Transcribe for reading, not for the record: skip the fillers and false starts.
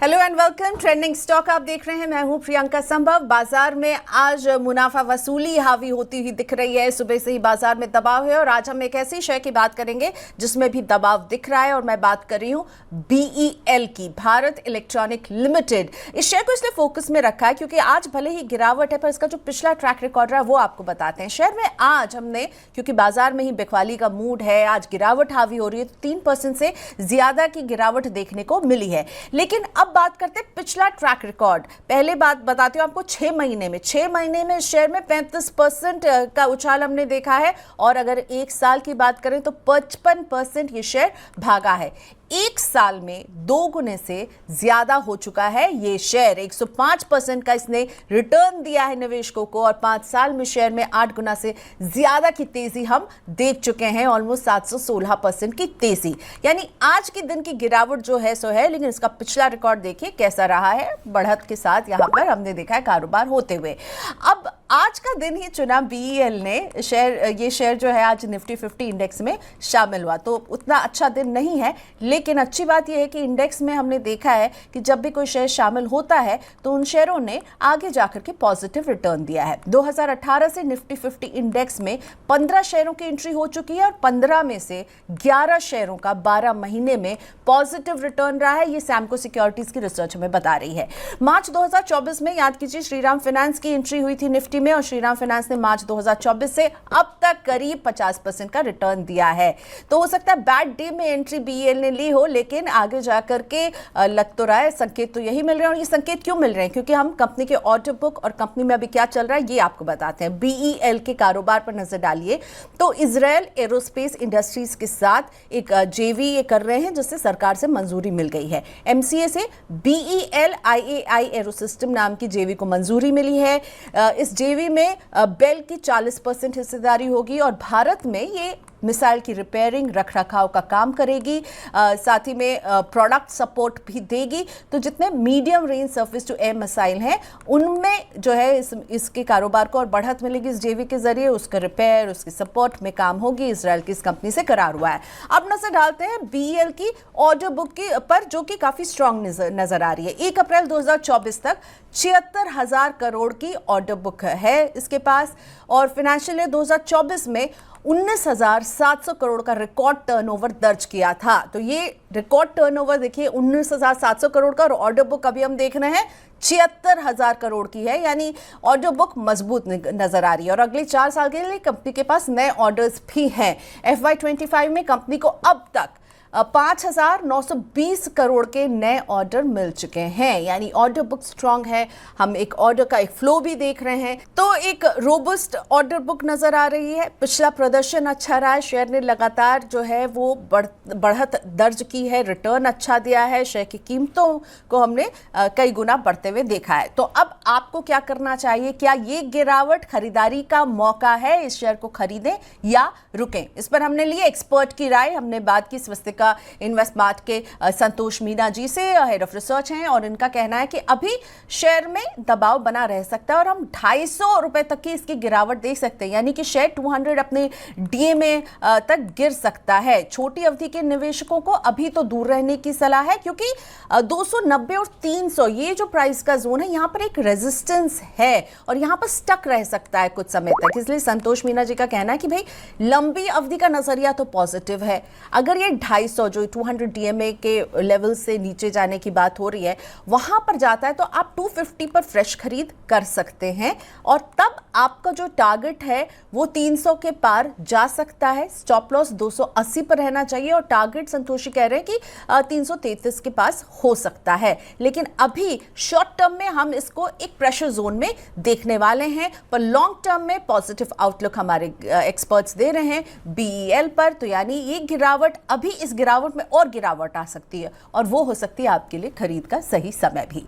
Hello and welcome. Trending stock आप देख रहे हैं, मैं हूं प्रियंका संभव। बाजार में आज मुनाफा वसूली हावी होती हुई दिख रही है। सुबह से ही बाजार में दबाव है और आज हम एक ऐसी शेयर की बात करेंगे जिसमें भी दबाव दिख रहा है और मैं बात कर रही हूं BEL की, भारत इलेक्ट्रॉनिक लिमिटेड। इस शेयर को इसलिए फोकस में रखा है क्योंकि आज भले ही गिरावट है पर इसका जो पिछला ट्रैक रिकॉर्ड रहा है वो आपको बताते हैं। शेयर में आज हमने, क्योंकि बाजार में ही बिकवाली का मूड है, आज गिरावट हावी हो रही है, तो 3% से ज्यादा की गिरावट देखने को मिली है। लेकिन अब बात करते हैं पिछला ट्रैक रिकॉर्ड। पहले बात बताती हूं आपको, 6 महीने में शेयर में 35% का उछाल हमने देखा है और अगर एक साल की बात करें तो 55% ये शेयर भागा है। एक साल में 2 गुने से ज्यादा हो चुका है ये शेयर। 105% का इसने रिटर्न दिया है निवेशकों को और 5 साल में शेयर में 8 गुना से ज्यादा की तेजी हम देख चुके हैं, ऑलमोस्ट 716% की तेजी। यानी आज के दिन की गिरावट जो है सो है, लेकिन इसका पिछला रिकॉर्ड देखिए कैसा रहा है, बढ़त के साथ यहां पर हमने देखा है कारोबार होते हुए। अब आज का दिन ही चुना BEL ने, ये शेयर जो है आज निफ्टी 50 इंडेक्स में शामिल हुआ, तो उतना अच्छा दिन नहीं है। लेकिन अच्छी बात यह है कि इंडेक्स में हमने देखा है कि जब भी कोई शेयर शामिल होता है तो उन शेयरों ने आगे जाकर के पॉजिटिव रिटर्न दिया है। 2018 से निफ्टी 50 इंडेक्स में 15 शेयरों की एंट्री हो चुकी है और 15 में से 11 शेयरों का 12 महीने में पॉजिटिव रिटर्न रहा है। ये सैमको सिक्योरिटीज की रिसर्च हमें बता रही है। मार्च 2024 में याद कीजिए श्रीराम फाइनेंस की एंट्री हुई थी निफ्टी में और श्रीराम फाइनेंस ने मार्च 2024 से अब तक करीब 50% का रिटर्न दिया है। तो हो सकता है बैड डे में एंट्री BEL ने ली हो, लेकिन आगे जाकर के लग तो रहा है, संकेत तो यही मिल रहे हैं। और ये संकेत क्यों मिल रहे हैं? क्योंकि हम कंपनी के ऑर्डर बुक और कंपनी में अभी क्या चल रहा है ये आपको बताते हैं। BEL के कारोबार पर नजर डालिए तो इजराइल एरोस्पेस इंडस्ट्रीज के साथ एक JV ये कर रहे हैं जिससे सरकार से मंजूरी मिल गई है। MCA से BEL IAI एरोसिस्टम नाम की JV को मंजूरी मिली है। इस JV में बेल की 40% हिस्सेदारी होगी और भारत में ये मिसाइल की रिपेयरिंग रख रखाव का काम करेगी, साथ ही में प्रोडक्ट सपोर्ट भी देगी। तो जितने medium range surface to air missile हैं उनमें जो है इसके कारोबार को और बढ़त मिलेगी। इस JV के जरिए उसका रिपेयर, उसकी सपोर्ट में काम होगी। इजराइल की इस कंपनी से करार हुआ है। अब नजर डालते हैं BEL की ऑर्डर बुक की पर, जो कि काफी स्ट्रांग नजर आ रही है। 1 अप्रैल 2024 तक 76,000 करोड़ की ऑर्डर बुक है इसके पास और फाइनेंशियल ईयर 2024 में 19,700 करोड़ का रिकॉर्ड टर्नओवर दर्ज किया था। तो ये रिकॉर्ड टर्नओवर देखिए 19,700 करोड़ का और ऑर्डर बुक अभी हम देख रहे हैं 76,000 करोड़ की है। यानी ऑर्डर बुक मजबूत नजर आ रही है और अगले 4 साल के लिए कंपनी के पास नए ऑर्डर्स भी हैं। FY25 में कंपनी को अब तक 5,920 करोड़ के नए ऑर्डर मिल चुके हैं। यानी ऑर्डर बुक स्ट्रांग है। हम एक ऑर्डर का एक फ्लो भी देख रहे हैं, तो एक रोबस्ट ऑर्डर बुक नजर आ रही है। पिछला प्रदर्शन अच्छा रहा है, शेयर ने लगातार जो है वो बढ़त दर्ज की है, रिटर्न अच्छा दिया है, शेयर की कीमतों को हमने कई गुना बढ़ते हुए देखा है। तो अब आपको क्या करना चाहिए? क्या ये गिरावट खरीदारी का मौका है? इस शेयर को खरीदें या रुकें? इस पर हमने लिए एक्सपर्ट की राय। हमने बात की स्वस्तिका इन्वेस्टमार्ट के संतोष मीना जी से, हेड ऑफ रिसर्च हैं, और इनका कहना है कि अभी शेयर में दबाव बना रह सकता है और हम 250 रुपए तक की इसकी गिरावट देख सकते हैं। यानी कि शेयर 200 अपने DMA तक गिर सकता है। छोटी अवधि के निवेशकों को अभी तो दूर रहने की सलाह है क्योंकि 290 और 300 ये जो प्राइस का जोन है, यहां पर एक रेजिस्टेंस है और यहां पर स्टक रह सकता है कुछ समय तक। इसलिए संतोष मीना जी का कहना है कि भाई लंबी अवधि का नजरिया तो पॉजिटिव है। अगर ये 250 जो 200 DMA के लेवल से नीचे जाने की बात हो रही है वहां पर जाता है तो आप 250 पर फ्रेश खरीद कर सकते हैं और तब आपका जो टारगेट है वो 300 के पार जा सकता है। स्टॉप लॉस 280 पर रहना चाहिए और टारगेट संतोषी कह रहे हैं कि 333 के पास हो सकता है। लेकिन अभी शॉर्ट टर्म में हम इसको एक प्रेशर जोन में देखने वाले हैं, पर लॉन्ग टर्म में पॉजिटिव आउटलुक हमारे एक्सपर्ट्स दे रहे हैं BEL पर। तो यानी ये गिरावट, अभी इस गिरावट में और गिरावट आ सकती है और वो हो सकती है आपके लिए खरीद का सही समय भी।